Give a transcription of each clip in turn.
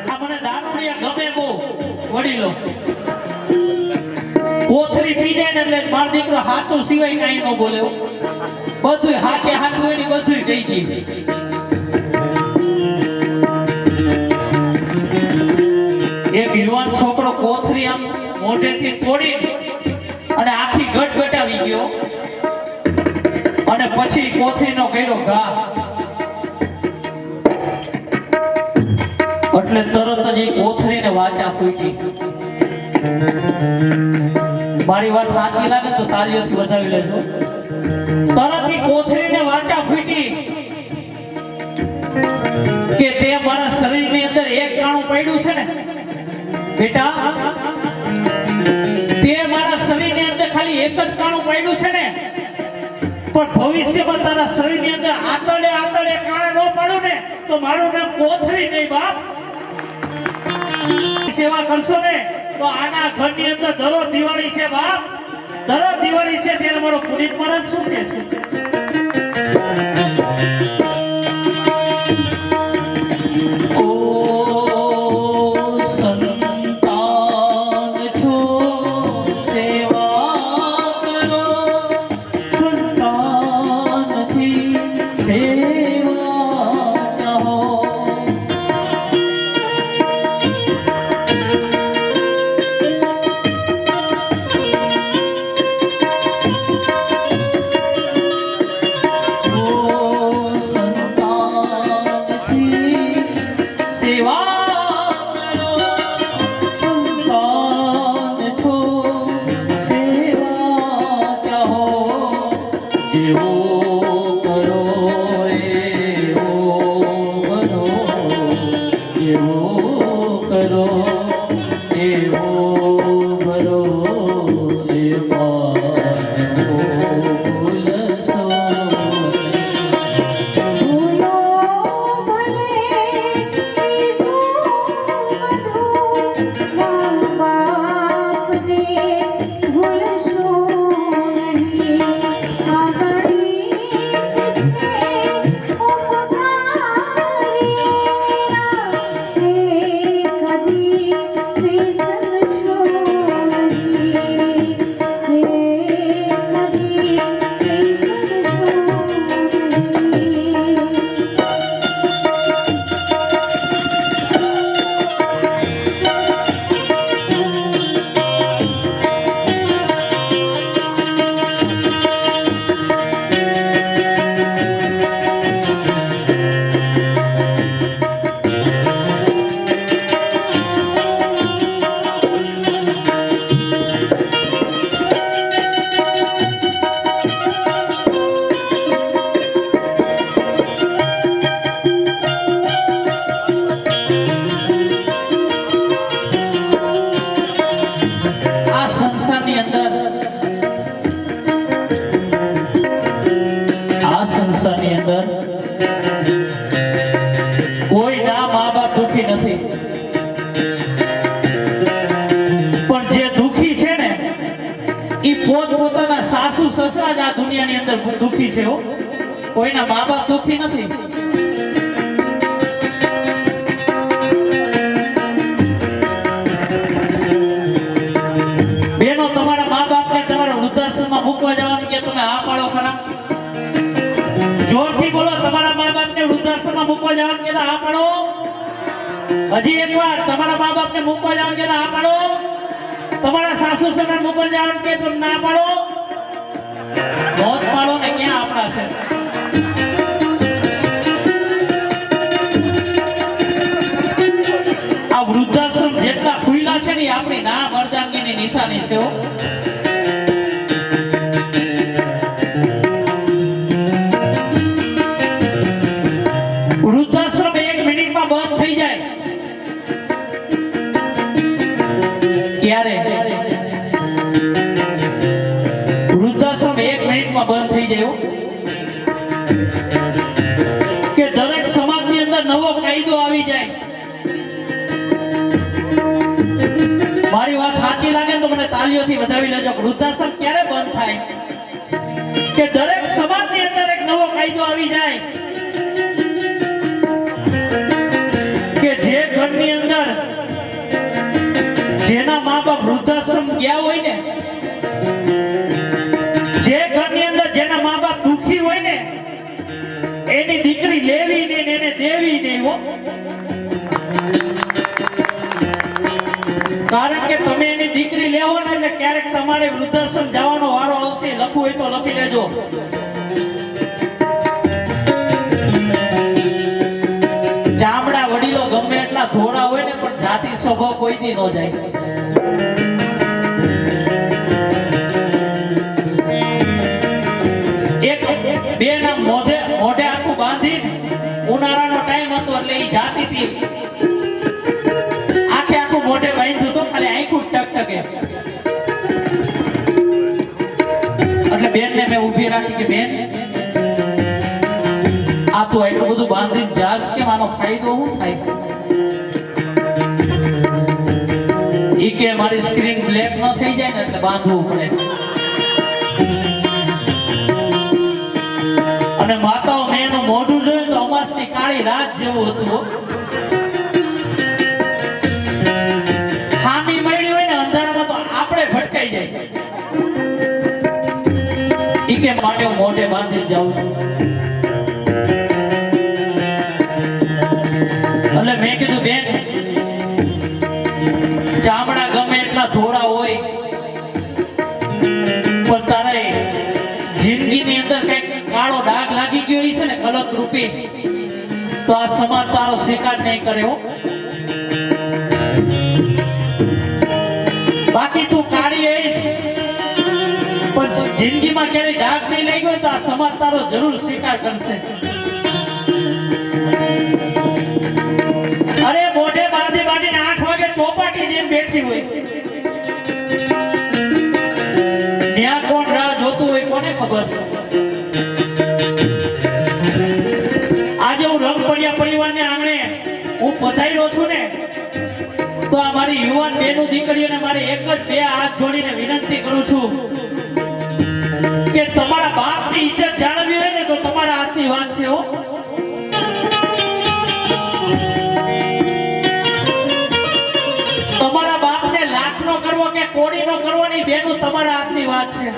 આ મને દારૂડિયા ગમે બહુ વડીલો કોથળી પી જાય ને એટલે મારો દીકરો હાથું સિવાય કાંઈ ન બોલે બધું હાથે હાથું એની બધું કહી દે એક યુવાન છોકરો કોથળી આમ મોઢેથી તોડી અને આખી ગટ ગટાવી ગયો અને પછી કોથળીનો કર્યો ઘા એટલે તરત જ એ કોથળીને વાચા ફૂટી મારી વાત સાચી લાગે તો તાળીઓથી વધાવી લેજો તરત એ કોથળીને વાચા ફૂટી કે તે મારા શરીરની અંદર એક કાણું પડ્યું છે ને બેટા તે મારા શરીરની અંદર ખાલી એક જ કાણું પડ્યું છે ને પણ ભવિષ્યમાં તારા શરીરની અંદર આતળે આતળે કાણા ન પડ્યું ને તો મારું નામ કોથળી નહીં બાપ સેવા કરશો ને તો આના ઘરની અંદર દરો દિવાળી છે બાપ દરો દિવાળી છે ત્યારે મારો પુનિત મહારાજ શું કહે છે સાસુ સસરા જ આ દુનિયાની અંદર દુખી છે કોઈના મા બાપ દુખી નથી બેનો તમારા મા બાપને તમારા વૃદ્ધાશ્રમમાં મૂકવા જવાનું કે તમે આ પાડો ખરા જોરથી બોલો તમારા મા બાપને વૃદ્ધાશ્રમમાં મૂકવા જવાનું કે આ પાડો હજી એકવાર તમારા મા બાપને મૂકવા જવાનું કે આ પાડો તમારા સાસુ સસરાને મૂકવા જવાનું કે તમે ના પાડો बहुत पालो ने क्या अपना से आ वृद्धाश्रम જેટલા ખુલ્લા છે ને આપણી ના મર્દાંગીની નિશાની છે વૃદ્ધાશ્રમ 1 મિનિટમાં બંધ થઈ જાય ક્યારે બંધ થઈ જાય કે દરેક સમાજની અંદર નવો કાયદો આવી જાય મારી વાત સાચી લાગે તો મને તાળીઓથી વધાવી લેજો વૃદ્ધાશ્રમ ક્યારે બંધ થાય કે દરેક સમાજની અંદર એક નવો કાયદો આવી જાય આવ્યો, કારણ કે તમે એની દીકરી લેવો ને એટલે ક્યારેક તમારે વૃદ્ધાશ્રમ જવાનો વારો આવશે. લખવું હોય તો લખી લેજો. ચામડા વડીલો ગમે એટલા ધોળા હોય ને પણ જાતિ સ્વભાવ કોઈ દી ન જાય. એક બે ના મોઢે આખું બાંધી, ઉનાળાનો ટાઈમ હતો એટલે એ જાતી હતી, આખું મોઢે બાંધ્યું તો ખાલી આંખું ટકટકે. એટલે બેન ને મેં ઊભી રાખી કે બેન આ તો એટલું બધું બાંધીને જાસ કે આનો ફાયદો શું થાય? ઈ કે મારી સ્ક્રીન બ્લેક ન થઈ જાય ને એટલે બાંધવું પડે. અને માતાઓ મેં એનું મોઢું જોયું તો અમાસની કાળી રાત જેવું હતું. ખામી મળી હોય ને અંધારામાં તો આપણે ભટકાઈ જાય. ઈ કે માટે હું મોઢે બાંધીને જાઉં છું. એટલે મેં કીધું બેન ચામડા ગમે એટલા ધોળા હોય પણ તારે જિંદગીની અંદર કઈક કાળો ડાઘ લાગી ગયો છે ને કલક રૂપી, તો આ સમાજ તારો સ્વીકાર નહીં કરે હો. બાકી તું કાળી આવીશ પણ જિંદગીમાં ક્યારેય ડાઘ નહીં લાગ્યો તો આ સમાજ તારો જરૂર સ્વીકાર કરશે. અરે મોઢે બાંધીને 8 વાગે ચોપાટી જેમ બેઠી હોય, ન્યા કોણ રાહ જોતું હોય કોને ખબર. આજે હું રંગપડિયા પરિવારને આંગણે હું પધાર્યો છું ને, તો આ મારી યુવાન બેનો દીકરીઓને મારે એક જ બે હાથ જોડીને વિનંતી કરું છું કે તમારા બાપની ઇજ્જત જાળવવી હોય ને તો તમારા હાથની વાત છે હો. તમારા બાપને લાખનો કરવો કે કોડીનો કરવો નહીં બેનું તમારા હાથની વાત છે.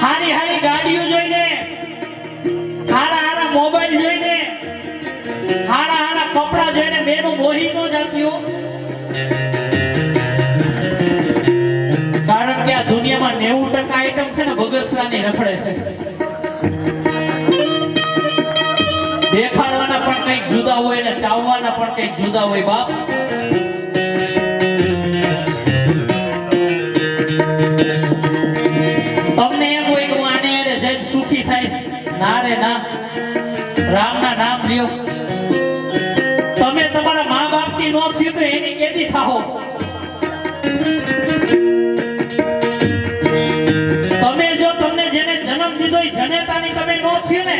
હારી હારી ગાડીઓ જોઈને, હારા મોબાઈલ જોઈને, હારા કપડા જોઈને બેનું મોહી ન જાતી હો. કારણ કે આ દુનિયામાં 90% આઈટમ છે ને બગસરાની રખડે છે. દેખાડવાના પણ કંઈક જુદા હોય ને ચાવવાના પણ કંઈક જુદા હોય. બાપ તમને એમ હોય કે આને જઈને સુખી થાય, ના રે ના, રામના નામ લ્યો. તમે તમારા મા બાપની નો થયું તો એની કેદી થાઓ. તમે જો તમને જેને જન્મ દીધો એ જનેતાની તમે નો થયું ને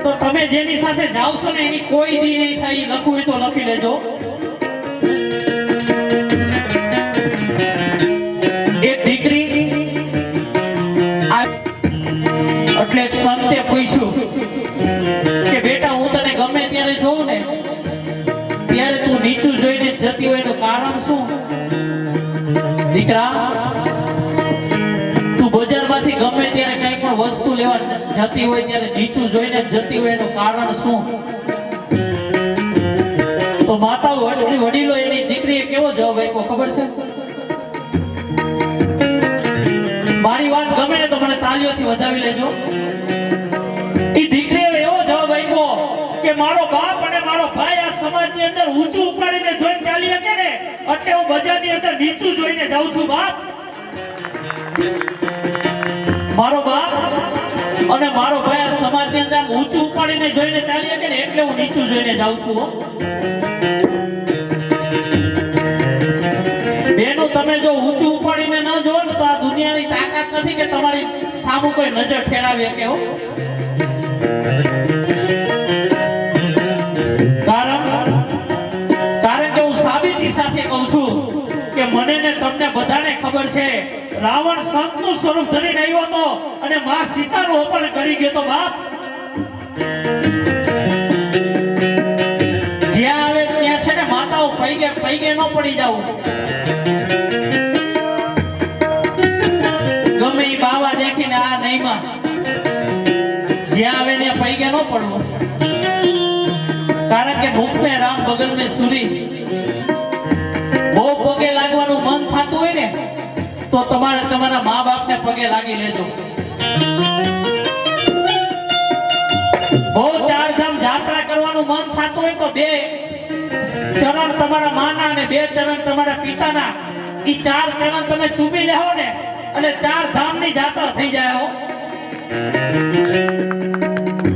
તો તમે જેની સાથે જાવશો ને એની કોઈ દી નહીં થાય. લખવું હોય તો લખી લેજો. એક દીકરી એટલે સંતે પૂછ્યું કે બેટા હું તને ગમે ત્યારે જોઉં ને ત્યારે તું નીચું જોઈને જતી હોય એનું કારણ શું? દીકરા તું બજારમાંથી ગમે ત્યારે કઈ પણ વસ્તુ લેવા જતી હોય ત્યારે નીચું જોઈને જતી હોય એનું કારણ શું? તો માતા વડીલો એની દીકરીએ કેવો જવાબ આપ્યો ખબર છે? મારી વાત ગમે ને તો મને તાળીઓથી વધાવી લેજો. એ દીકરીએ એવો જવાબ આપ્યો કે મારો બાપ અને મારો ભાઈ આ સમાજની અંદર ઊંચું ઉપાડીને જોઈને ચાલી શકે ને એટલે હું બજારની અંદર નીચું જોઈને જાઉં છું. બાપ મારો બાપ અને મારો ભાઈ આ સમાજની અંદર ઊંચું ઉપાડીને જોઈને ચાલી શકે ને એટલે હું નીચું જોઈને જાઉં છું. બેનો તમે જો ઊંચું ઉપાડીને ન જોવો ને તો આ દુનિયાની તાકાત નથી કે તમારી સામુ કોઈ નજર ઠેરાવી શકે હો. કારણ કે હું સાબિતી સાથે કહું છું કે મને ને તમને બધાને ખબર છે રાવણ સંતનું સ્વરૂપ ધરીને આવ્યો હતો અને માં સીતાનું અપહરણ કરી ગયો તો. બાપ જ્યાં આવે ત્યાં છે ને માતાઓ પૈગે ન પડી જાવ. ગમે એ બાવા દેખીને આ નહીમાં જ્યાં આવે ને પૈગે ન પડવું, કારણ કે મુખ में राम बगल में सूरी। બહુ પગે લાગવાનું મન થતું હોય ને તો તમારે તમારા મા બાપને પગે લાગી લેજો। બહુ ચારધામ યાત્રા કરવાનું મન થતું હોય તો બે ચરણ તમારા માના અને બે ચરણ તમારા પિતાના, ઈ ચાર ચરણ તમે ચૂમી લેવો ને અને ચાર ધામની યાત્રા થઈ જાય હો।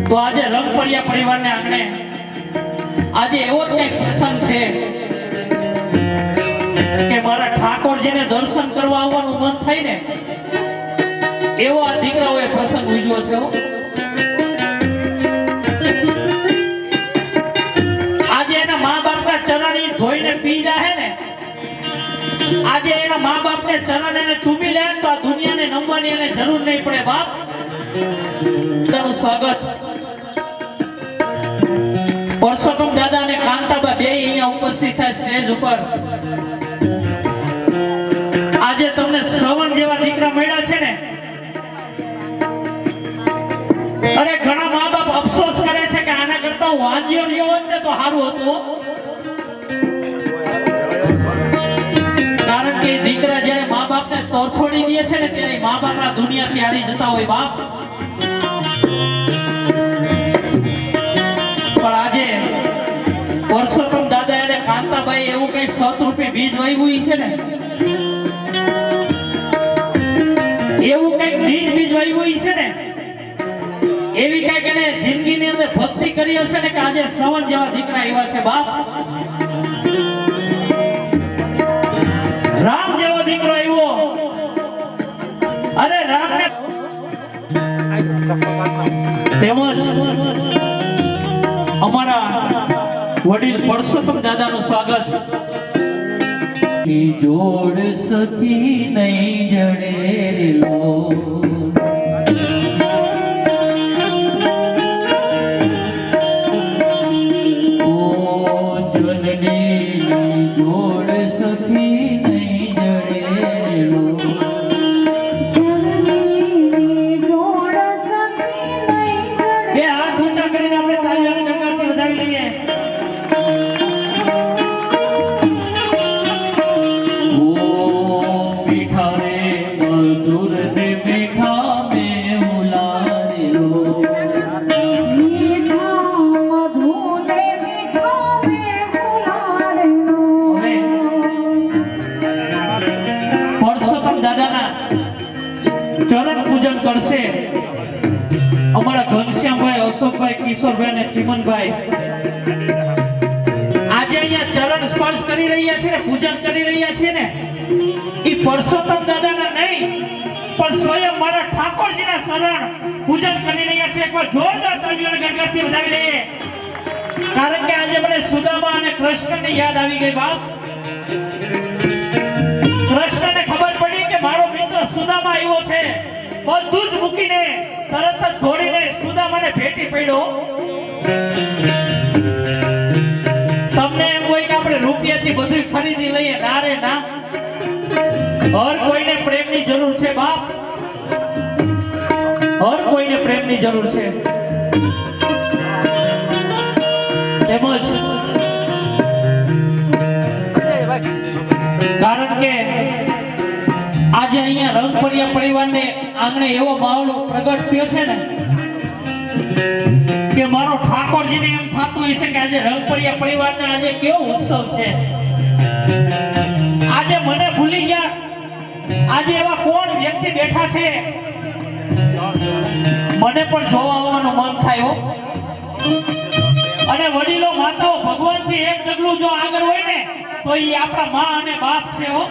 તો આજે રંગપરિયા પરિવારને આંગણે આજે એવો જ કંઈક પ્રસંગ છે કે મારા ઠાકોરજીને દર્શન કરવા આવવાનું મન થાય ને એવો આ દીકરાઓએ પ્રસંગ ઉજવ્યો છે હો। આજે એના મા બાપના ચરણ ઈ ધોઈને પી જાય ને, આજે એના મા બાપને ચરણ એને ચૂમી લે તો આ દુનિયાને નમવાની એને જરૂર નહીં પડે। બાપ તારું સ્વાગત। પરસોત્તમ દાદા અને કાંતાબા બે અહીંયા ઉપસ્થિત થાય સ્ટેજ ઉપર। આજે તમને શ્રવણ જેવા દીકરા મળ્યા છે ને, અરે ઘણા મા બાપ અફસોસ કરે છે કે આના કરતા હું વાંજ્યો રહ્યો હોત ને તો સારું હતું, કારણ કે દીકરા જ્યારે મા બાપને તોછોડી દે છે ને ત્યારે મા બાપ આ દુનિયાથી હારી જતા હોય બાપ। પણ આજે પરસોત્તમ દાદા અને કાંતાબાઈ એવું કઈ 7 રૂપિયા બીજ વાવ્યું છે ને, એવું કઈક બીજ વાવ્યું છે ને, એવી કઈક એને જિંદગીની અંદર ભક્તિ કરી હશે ને કે આજે શ્રવણ જેવા દીકરા આવ્યા છે બાપ। રામ જેવો દીકરો આવ્યો, અરે રામને તેમજ અમારા વડીલ પરસોત્તમ દાદાનું સ્વાગત। જોડ સખી નહીં જડેલો ઓ જનની જોડ સખી નહીં જડેલો બે હાથ ઊંચા કરીને આપણે તાળીઓને ગણગણથી વધાવી લઈએ। ચરણ પૂજન કરશે અમારા ઘનશ્યામભાઈ, અશોકભાઈ, કિશોરભાઈ અને ચિમનભાઈ। આજે અહીંયા ચરણ સ્પર્શ કરી રહ્યા છે ને, પૂજન કરી રહ્યા છે ને, ઈ પરસોત્તમ દાદાના નહીં પણ સ્વયં મારા ઠાકોરજીના ચરણ પૂજન કરી રહ્યા છે। એકવાર જોરદાર તાળીઓને ગણગણથી વધાવી લઈએ, કારણ કે આજે મને સુદામા અને કૃષ્ણની યાદ આવી ગઈ બાપ। કૃષ્ણને ખબર પડી કે મારો મિત્ર સુદામા આવ્યો છે, બધું જ મૂકીને તરત જ દોડીને સુદામાને ભેટી પડ્યો। તમને એમ હોય કે આપણે રૂપિયાથી બધું ખરીદી લઈએ, ના રે ના, હર કોઈને પ્રેમની જરૂર છે બાપ, હર કોઈને પ્રેમની જરૂર છે। તેમજ કારણ કે આજે અહીંયા રંગપરિયા પરિવારને આંગણે એવો માહોલ પ્રગટ થયો છે ને કે મારો ઠાકોરજીને એમ થતું હોય છે કે આજે રંગપરિયા પરિવારને આજે કેવો ઉત્સવ છે। આજે મને ભૂલી ગયા, આજે એવા કોણ વ્યક્તિ બેઠા છે મને પણ જોવા આવવાનું મન થાય હો। અને વડીલો માતાઓ ભગવાનથી એક ડગલું જો આગળ હોય ને તો એ આપણા માં અને બાપ છે હો।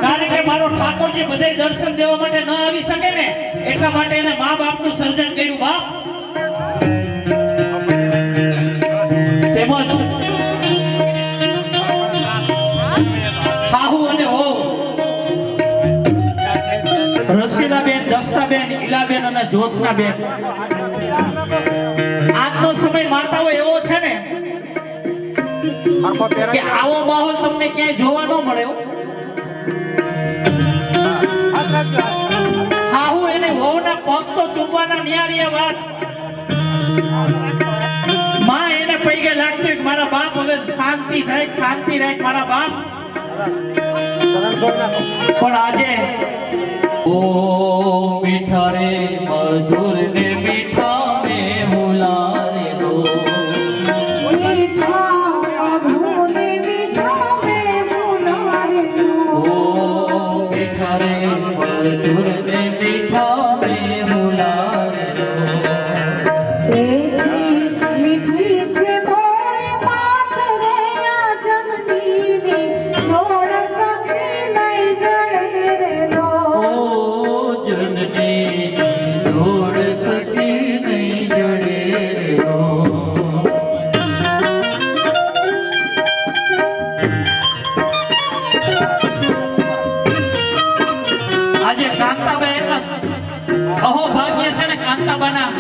કારણ કે મારો ઠાકોરજી બધે દર્શન દેવા માટે ન આવી શકે ને એટલા માટે એને મા બાપનું સર્જન કર્યું બાપ। તેમજ હાહુ અને હો રસીલાબેન, દક્ષાબેન, ઈલાબેન અને જોશનાબેન, આજનો સમય માતાઓ એવો છે ને કે આવો માહોલ તમને ક્યાંય જોવા ન મળ્યો। હાહુ એને વહુના પગ પગ તો ચૂમવાના નિયારીએ વાત માં એને પૈગે લાગતી કે મારા બાપ હવે શાંતિ રાખ મારા બાપ પણ આજે ઓ મીઠા રે મધુર ને મીઠા મે હુલારે લો અહો ભાગ્ય છે ને કાંતાબાના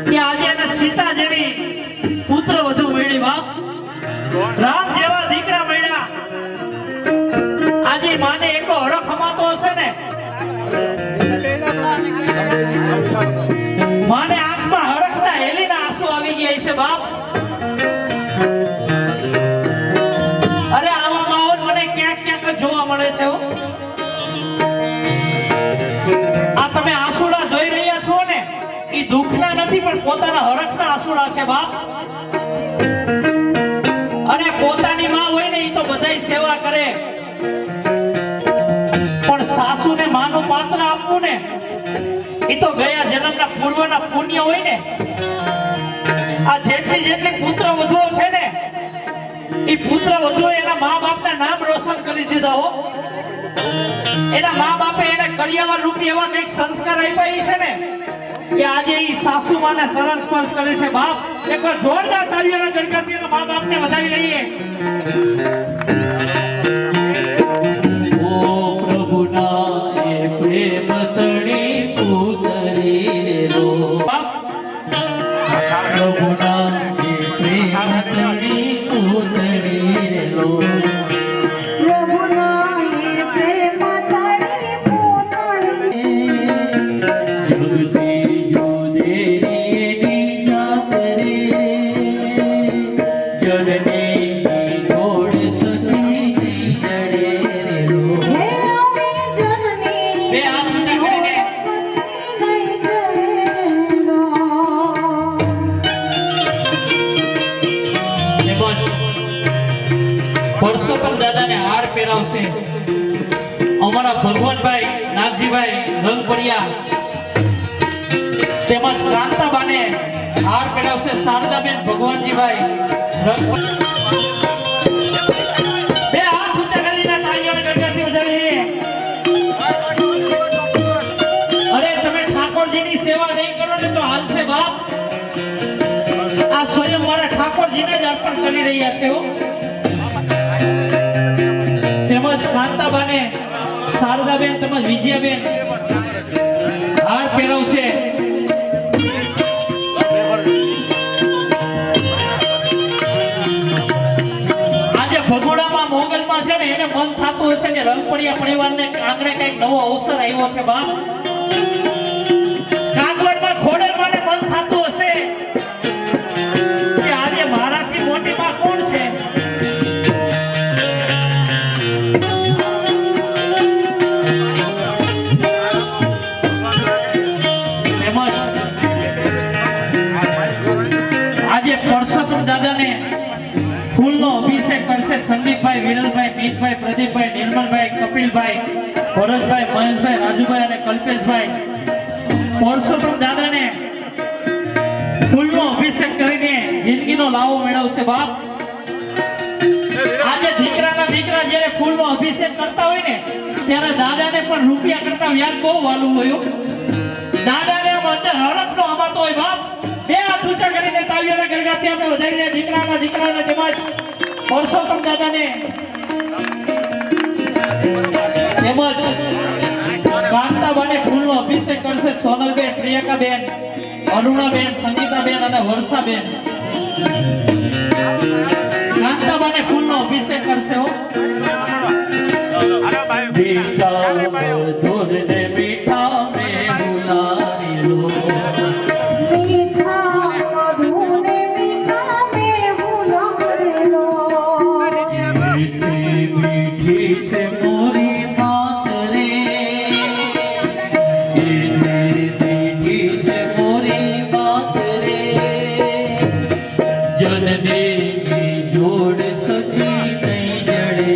કે આજે એને સીતા જેવી પુત્ર વધુ મળી બાપ રામ જેવા દીકરા મળ્યા આજે માને એકો હરખ હમાતો હશે ને માને આંખમાં હરખના હેલીના આંસુ આવી ગયા છે બાપ અરે આવા માહોલ મને ક્યાંક ક્યાંક જ જોવા મળે છે આ તમે આંસુડા જોઈ રહ્યા છો ને એ દુઃખના નથી પણ પોતાના હરખના આંસુડા છે બાપ અને પોતાની માં હોય ને એ તો બધાય સેવા કરે પણ સાસુને માનું પાત્ર આપવું ને એ તો ગયા જન્મના પૂર્વના પુણ્ય હોય ને આ જેટલી પુત્ર વધુઓ છે ને એ પુત્ર વધુઓ એના મા બાપના નામ રોશન કરી દીધા હો એના મા બાપે એને કરિયાવર રૂપી એવા કઈક સંસ્કાર આપ્યા છે ને કે આજે ઈ સાસુ માને શરણ સ્પર્શ કરે છે બાપ એકવાર જોરદાર તાળીઓના ગણગણથી તો મા બાપને વધાવી લઈએ ઓ પ્રભુના એ પ્રેમ તણી પુતરી રો બાપ પ્રભુના એ પ્રેમ તણી પુતરી રો પરસોત્તમ દાદાને હાર પહેરાવશે અમારા ભગવાનભાઈ નાગજીભાઈ રંગપરિયા તેમજ કાંતાબાને હાર પહેરાવશે શારદાબેન ભગવાનજીભાઈ બે હાથ ઊંચા કરીને તાળીઓને ગણગણથી વધાવીએ અરે તમે ઠાકોરજીની સેવા નહીં કરો ને તો હાલશે બાપ આ સ્વયં મારા ઠાકોરજીને જ અર્પણ કરી રહ્યા છે તેમજ કાંતાબાને શારદાબેન તેમજ વિજયાબેન હાર પહેરાવશે આજે ભગોડામાં મોગલમાં છે ને એને મન થતું હશે કે રંગપડિયા પરિવારને આંગણે કઈક નવો અવસર આવ્યો છે બાપ કાગવડમાં ખોડલમાં મન થતું હશે કે આજે મારાથી મોટી માં કોણ છે પરસોત્તમ દાદાને ફૂલનો અભિષેક કરશે સંદીપભાઈ વિરલભાઈ મીતભાઈ પ્રદીપભાઈ નિર્મલભાઈ કપિલભાઈ ભરતભાઈ મહેશભાઈ રાજુભાઈ અને કલ્પેશભાઈ પરસોત્તમ દાદાને ફૂલનો અભિષેક કરીને જિંદગીનો લાવો મેળવશે બાપ આજે દીકરા જ્યારે ફૂલનો અભિષેક કરતા હોય ને ત્યારે દાદાને પણ રૂપિયા કરતા વ્યાજ બહુ વાલું હોય દાદાને આમ અંદર હરખનો હમાતો હોય બાપ બે હાથ ઊંચા કરીને તાળીઓના ગણગણથી આપણે વધાવીને દીકરાના તેમજ પરસોત્તમ દાદાને તેમજ કાંતાબાને ફૂલનો અભિષેક કરશે સોનલબેન પ્રિયંકાબેન અરુણાબેન સંગીતાબેન અને વર્ષાબેન કાંતાબાને ફૂલનો અભિષેક કરશે હો. મીઠા મધુર ને મીઠા મેં ભુલાવી લો. મીઠી છે મોરી માત રે, મીઠી છે મોરી માત રે, જનની જોડ સખી નહીં જડે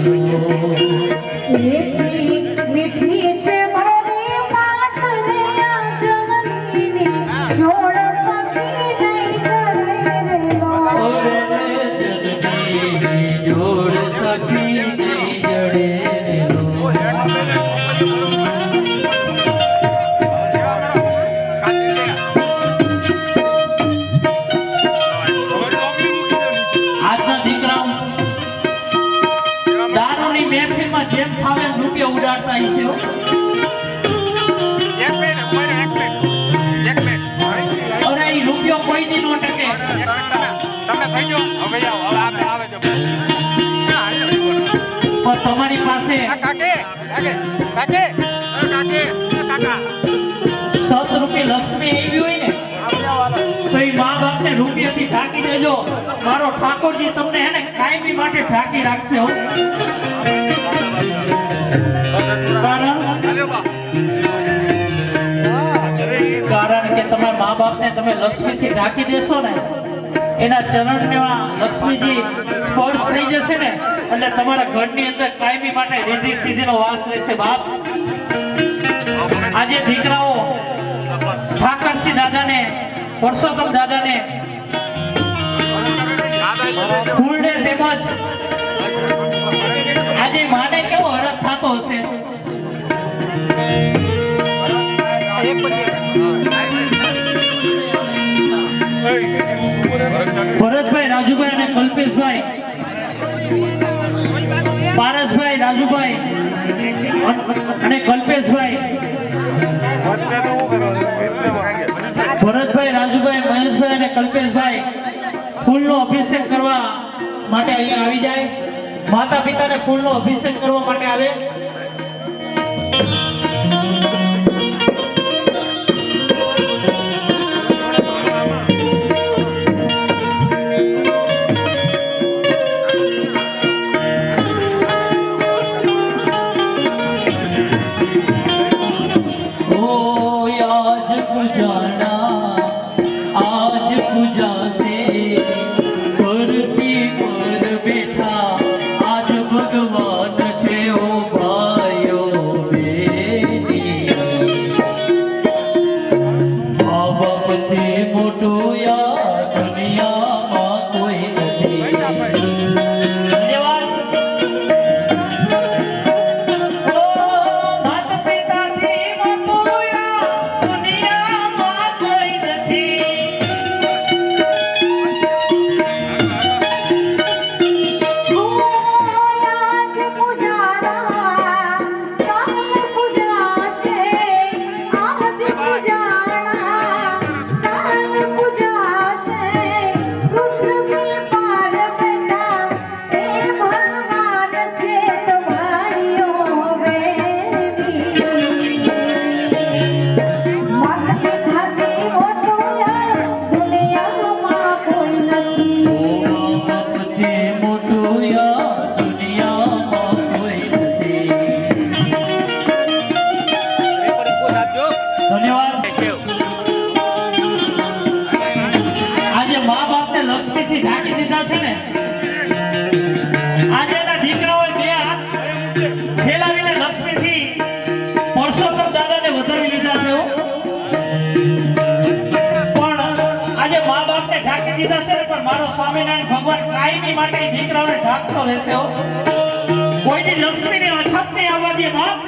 લો. મીઠી છે મારી વાત રે, જનની જોડ સખી નહીં જડે લો. જનની જોડ સખી નહીં જડે લો. આજના દીકરાઓ દારૂની મહેફિલમાં જેમ ફાવે એમ રૂપિયા ઉડાડતા હશે હો. અરે ઈ રૂપિયો કોઈ દી નો ટકે. પણ તમારી પાસે ₹100 લક્ષ્મી આવી હોય ને તો એ મા બાપને રૂપિયાથી ઢાંકી દેજો. મારો ઠાકોરજી તમને હે ને કાયમી માટે ઢાંકી રાખશે હો. કારણ કે તમારા મા બાપને તમે લક્ષ્મીથી ઢાંકી દેશો ને, એના ચરણમાં લક્ષ્મીજી સ્પર્શ થઈ જશે ને એટલે તમારા ઘરની અંદર કાયમી માટે રીધિ સીધીનો વાસ રહેશે. બાપ, આજે દીકરાઓ ઠાકરસિંહ દાદાને, પરસોત્તમ દાદાને ફૂલને તેમજ આજે માને કેવો હરખ થતો હશે. ભરતભાઈ, રાજુભાઈ અને કલ્પેશભાઈ, પારસભાઈ, રાજુભાઈ અને કલ્પેશભાઈ, ભરતભાઈ, રાજુભાઈ, મહેશભાઈ અને કલ્પેશભાઈ ફૂલનો અભિષેક કરવા માટે અહીંયા આવી જાય. માતા પિતાને ફૂલનો અભિષેક કરવા માટે આવે. आज पूजा से करती पर बैठा, आज भगवान छे ओ भाइयो बेटी. माँ बाप થી મોટું યા દુનિયામાં કોઈ નથી. ધન્યવાદ. માતા પિતાથી મોટું યા દુનિયામાં કોઈ નથી. આજે મા બાપને લક્ષ્મીથી ઢાંકી દીધા છે ને, આજે એના દીકરાઓએ બે હાથ ફેલાવીને લક્ષ્મીથી પરસોત્તમ દાદાને વધાવી લીધા છે. પણ આજે મા બાપને ઢાંકી દીધા છે ને, પણ મારો સ્વામિનારાયણ ભગવાન કાયમી માટે દીકરાઓને ઢાંકતો રહેશે. કોઈની લક્ષ્મીની અછત નહીં આવવા દે બાપ.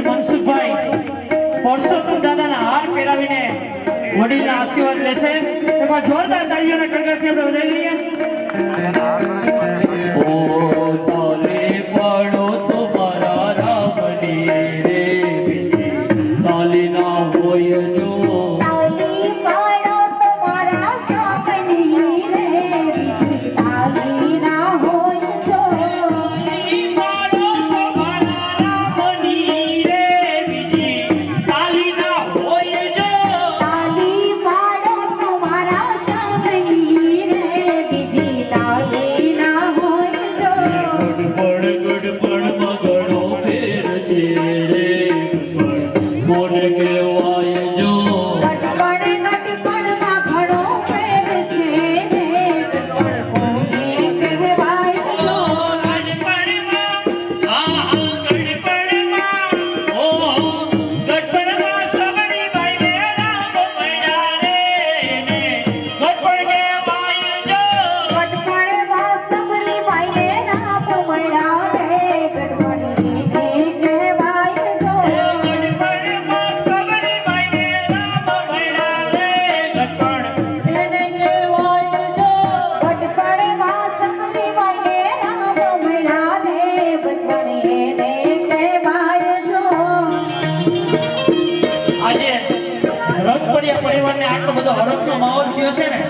શ્રી મનસુખભાઈ પરસોત્તમ દાદાના હાર પહેરાવીને વડીલના આશીર્વાદ લેશે. એકવાર જોરદાર તાળીઓના ગણગણથી આપણે વધાવી લઈએ. ઓ તાલે પડો તમારા રામની રે બીજી તાલી ના હોય જો. તાલી પાડો તમારા શામની રે બીજી તાલી ના હોય જો. તાલી પાડો તમારા રામની રે બીજી તાલી ના હોય જો. તાલી પાડો તમારા શામની રે બીજી તાલી ના હોય જો. ગડપણ મગડો ફેર છે રે કોણ કહેવાય જો. ગટપણ ગટપણમાં ઘણો ફેર છે રે ગટપણ કોને કહેવાય જો. ગડપણમાં ગડપણમાં ઓ ગડપણમાં સબરી ભાઈને રામ મળ્યા રે ને ગડપણ કહેવાય જો. ગટપણમાં સબરી બાઈને નામ મળ્યા રે ગટપણ એને કહેવાય જો. ગડપણમાં સબરી ભાઈને રામ મળ્યા રે ગડપણ એને કહેવાય જો. ગટપણમાં સબરી બાઈને નામ મળ્યા રે ગટપણ એને કહેવાય જો. આજે રંગપડિયા પરિવારને આટલો બધો હરખનો માહોલ થયો છે ને,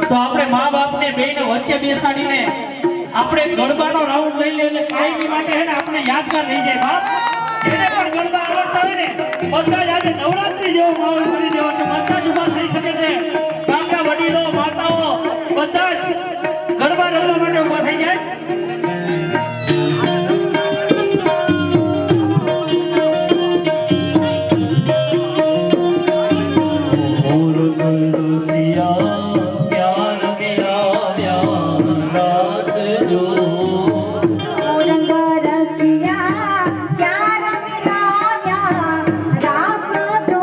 તો આપણે મા બાપને બેયને વચ્ચે બેસાડીને આપણે ગરબાનો રાઉન્ડ લઈ લઈએ એટલે કાયમી માટે છે ને આપણે યાદગાર રહી જાય. બાપ એને પણ ગરબા આવડતા હોય ને બધા જ આજે નવરાત્રી જેવો માહોલ કરી દેવો છે. બધા જ ઊભા થઈ શકે છે. ગામના વડીલો માતાઓ બધા જ ગરબા રમવા માટે ઊભા થઈ જાય. બોલ તુલસિયા પ્યાર મેરા રાસ જો. રંગ રસિયા પ્યાર મિલાવ્યા રાસ જો.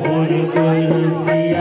બોલ તુલસિયા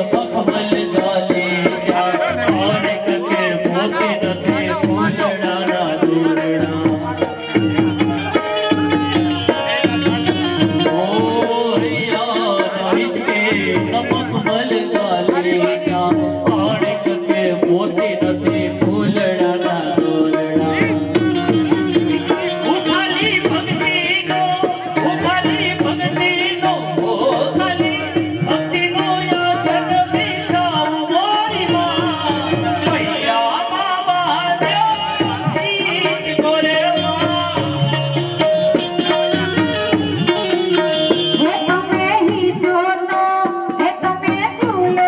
મખમલ ગાલી જા અનેક કે મોતી નથી ફૂલડાના દોરડા હે તમે હી જોતો હે તમે ઝૂલો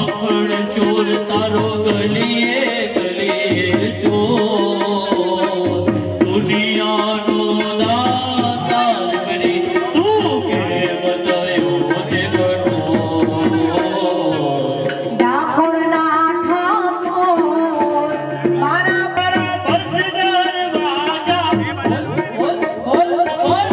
માખણ ચોર તારો ગલીએ ગલીએ ચોર દુનિયાનો દાતાર બની તું કેમ થયો છે કઠોર ડાકોરના ઠાકોર મારા બરાબર દરવાજા બોલ બોલ બોલ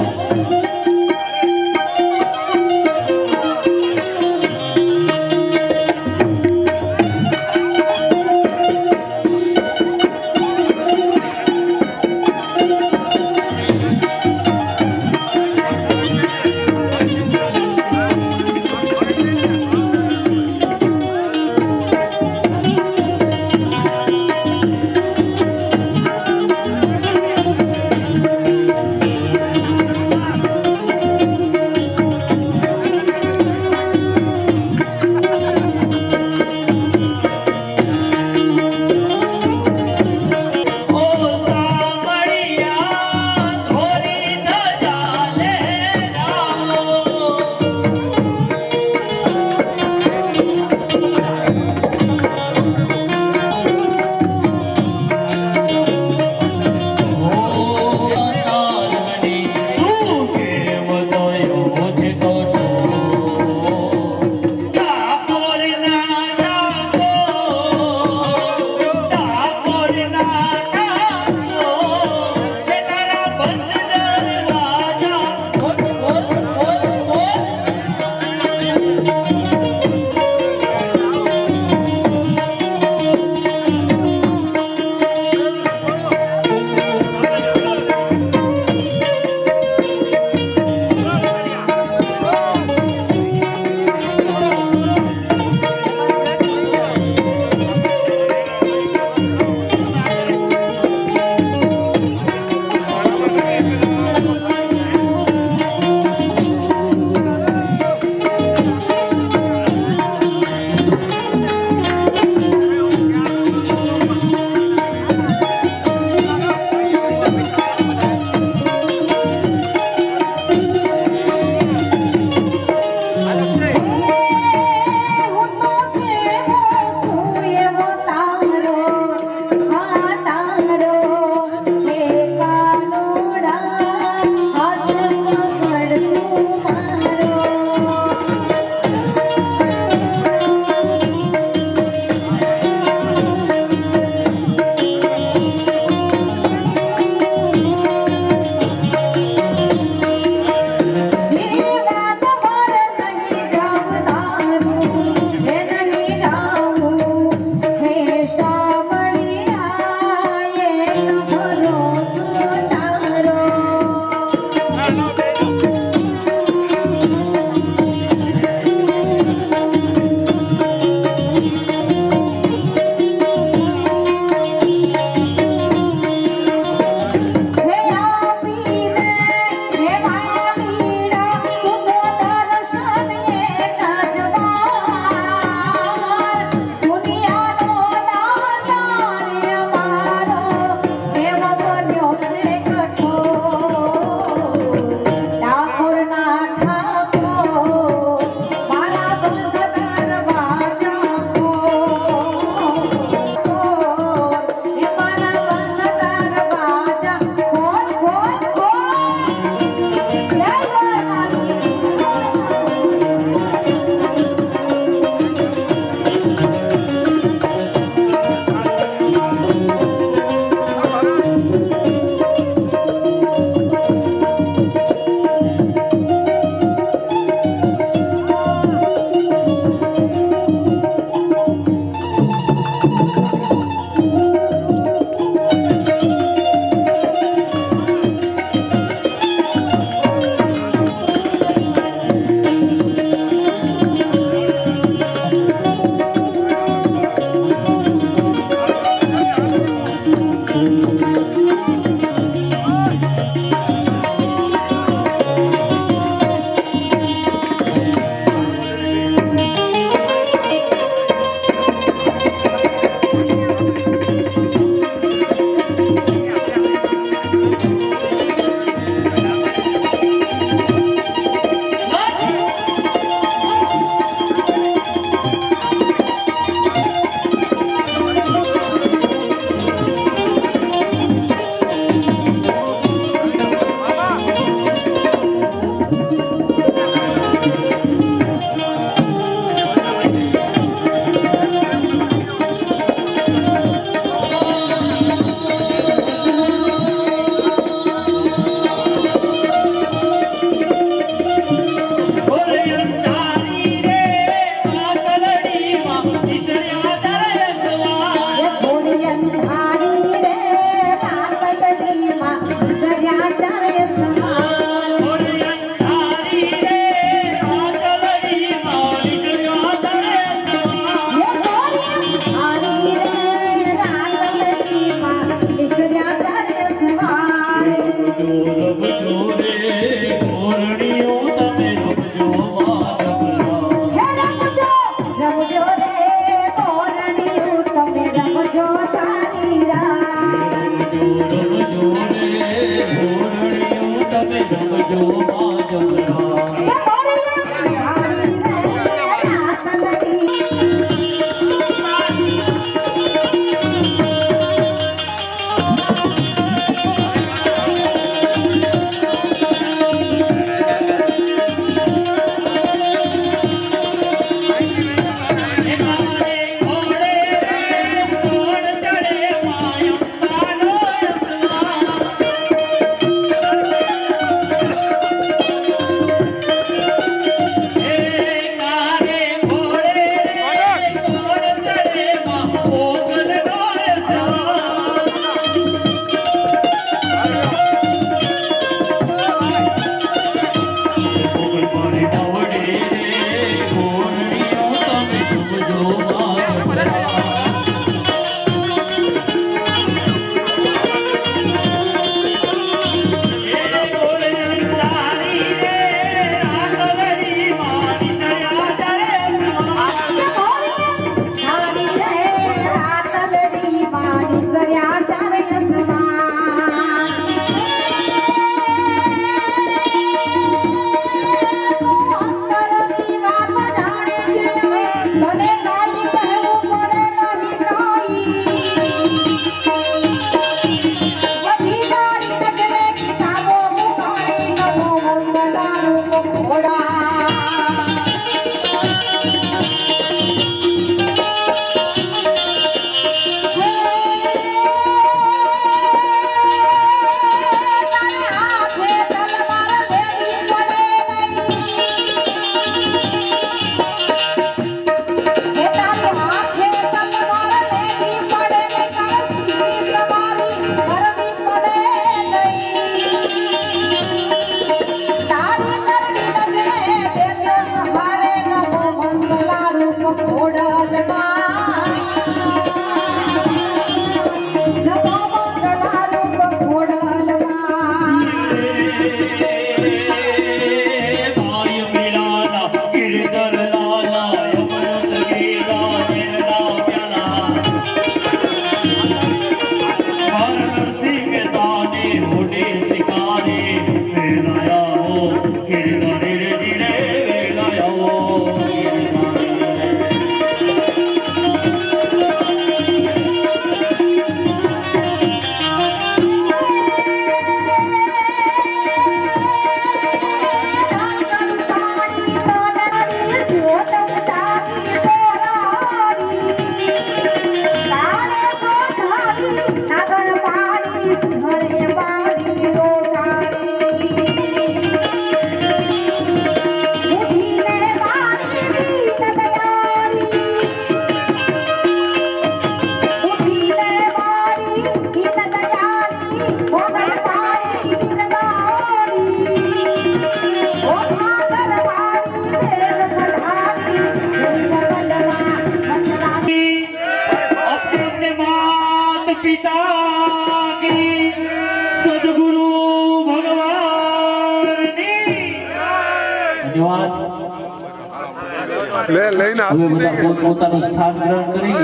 લઈને હવે બધા પોતપોતાનું સ્થાન ગ્રહણ કરી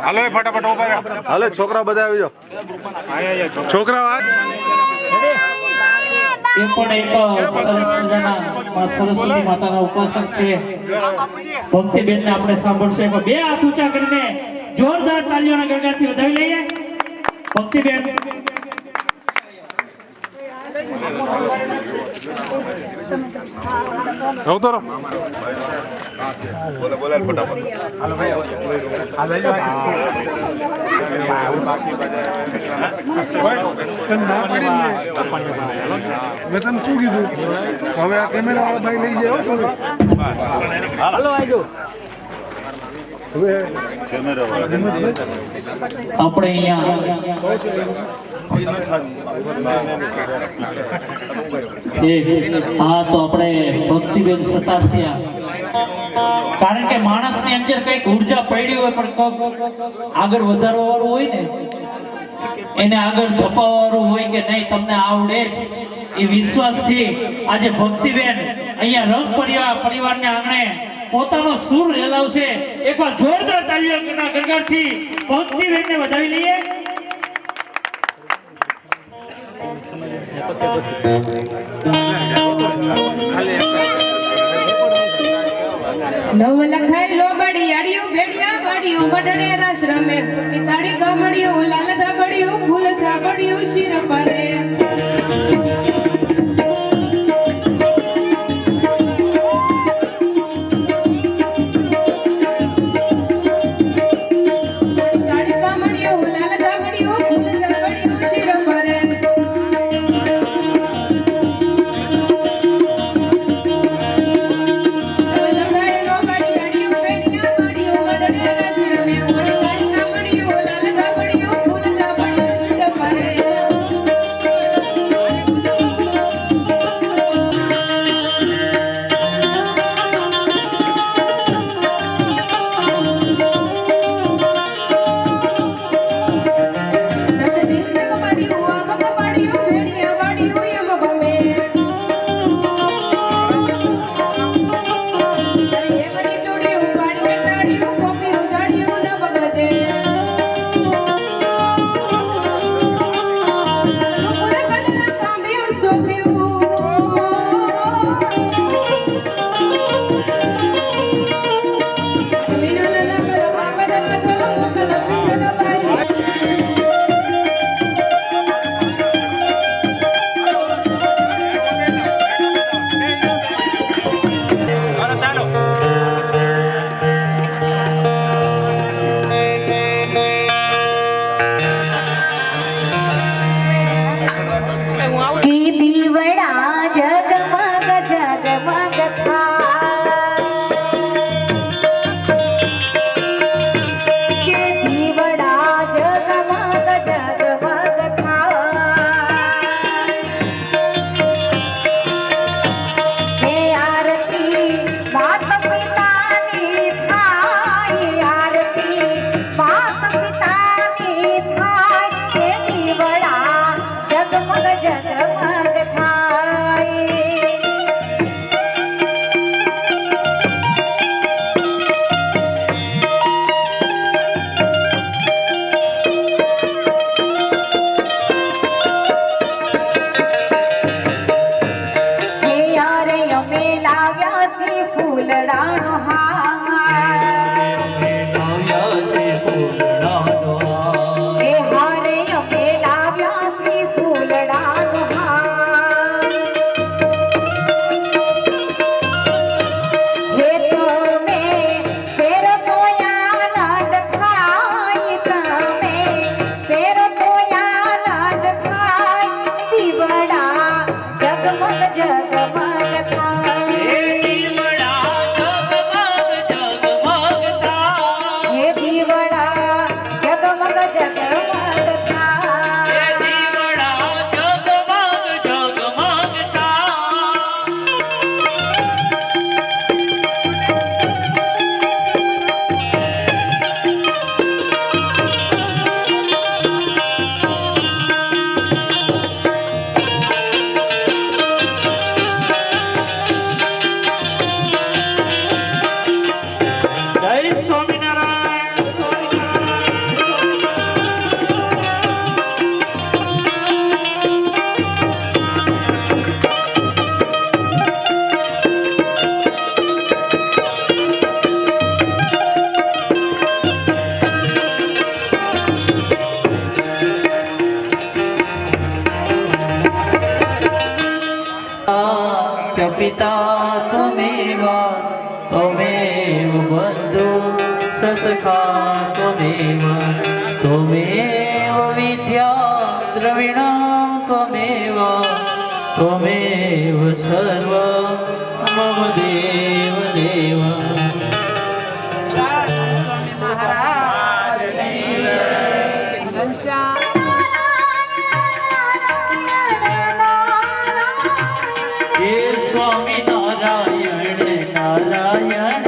હાલો ફટાફટ ઉભા રહો. હાલો છોકરા બધા આવી જાઓ. છોકરા એ પણ એક સરસ મજાના માં સરસ્વતી માતાના ઉપાસક છે ભક્તિબેન ને આપણે સાંભળશું. એક બે હાથ ઊંચા કરીને જોરદાર તાળીઓના ગણગણથી વધાવી લઈએ ભક્તિબેન. અવતરો બોલે ફટાફટ. ના પડી મેં તને શું કીધું હવે આ કેમેરા વાળા ભાઈ લઈ જાય હાલો આવજો. આપણે અહીંયા હા તો આપણે ભક્તિબેન સતાસિયા, કારણ કે માણસની અંદર કઈક ઉર્જા પડી હોય પણ આગળ વધારવા વાળું હોય ને એને આગળ ધપાવવા વાળું હોય કે નહીં તમને આવડે જ એ વિશ્વાસથી આજે ભક્તિબેન અહીંયા રંગ પરિવારને આંગણે પોતાનો સુર રેલાવશે. એકવાર જોરદાર તાળીઓના ગણગણથી ભક્તિબેનને વધાવી લઈએ. નવ લખાય લો બડિયાડિયું ભેડિયા બાડિયું બડડે રસ રમે પિતાડી કમડિયું લાલ ધાબડિયું ફૂલ સાબડિયું શિર પરે જગમગ त्वमेव बन्धु ससखा त्वमेव त्वमेव विद्या द्रविणं त्वमेव त्वमेव सर्व मम देव देव हे स्वामी नारायण नारायण